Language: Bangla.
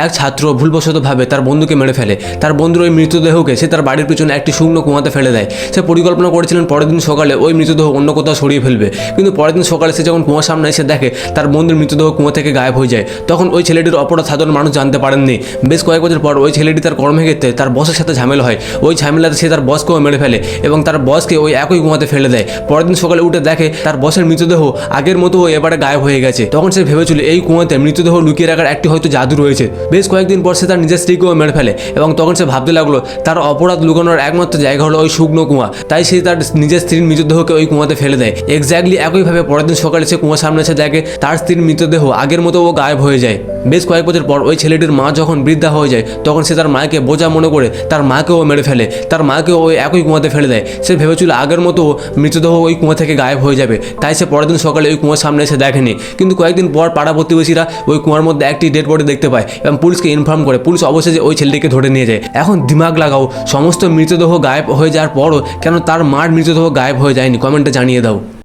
এক ছাত্র ভুলবশতভাবে তার বন্ধুকে মেরে ফেলে। তার বন্ধুর ওই মৃতদেহকে সে তার বাড়ির পিছনে একটি শুকনো কুয়াতে ফেলে দেয়। সে পরিকল্পনা করেছিলেন পরের দিন সকালে ওই মৃতদেহ অন্য কোথাও সরিয়ে ফেলবে, কিন্তু পরের দিন সকালে সে যখন কুয়ার সামনে এসে দেখে তার বন্ধুর মৃতদেহ কুয়া থেকে গায়েব হয়ে যায়, তখন ওই ছেলেটির অপরাধ সাধারণ মানুষ জানতে পারেননি। বেশ কয়েক বছর পর ওই ছেলেটি তার কর্মক্ষেত্রে তার বসের সাথে ঝামেলা হয়। ওই ঝামেলাতে সে তার বসকেও মেরে ফেলে এবং তার বসকে ওই একই কুয়াতে ফেলে দেয়। পরের দিন সকালে উঠে দেখে তার বসের মৃতদেহ আগের মতো এবারে গায়েব হয়ে গেছে। তখন সে ভেবেছিল এই কুয়াতে মৃতদেহ লুকিয়ে রাখার একটি হয়তো জাদু রয়েছে। বেশ কয়েকদিন পর সে তার নিজের স্ত্রীকেও মেরে ফেলে এবং তখন সে ভাবতে লাগলো তার অপরাধ লুকানোর একমাত্র জায়গা হলো ওই শুকনো কুয়া। তাই সে তার নিজের স্ত্রীর মৃতদেহকে ওই কুয়াতে ফেলে দেয়। এক্স্যাক্টলি একইভাবে পরের দিন সকালে সে কুয়ার সামনে এসে দেখে তার স্ত্রীর মৃতদেহ আগের মতো গায়েব হয়ে যায়। বেশ কয়েক বছর পর ওই ছেলেটির মা যখন বৃদ্ধা হয়ে যায়, তখন সে তার মাকে বোঝা মনে করে তার মাকেও মেরে ফেলে। তার মাকেও ওই একই কুয়াতে ফেলে দেয়। সে ভেবেছিল আগের মতো মৃতদেহ ওই কুয়া থেকে গায়েব হয়ে যাবে, তাই সে পরের দিন সকালে ওই কুয়ার সামনে এসে দেখেনি। কিন্তু কয়েকদিন পর পাড়া প্রতিবেশীরা ওই কুয়ার মধ্যে একটি ডেড বডি দেখতে পায় এবং পুলিশকে ইনফর্ম করে। পুলিশ অবশেষে ওই ছেলেটিকে ধরে নিয়ে যায়। এখন দিমাগ লাগাও, সমস্ত মৃতদেহ গায়েব হয়ে যাওয়ার পরও কেন তার মার মৃতদেহ গায়েব হয়ে যায়নি? কমেন্টে জানিয়ে দাও।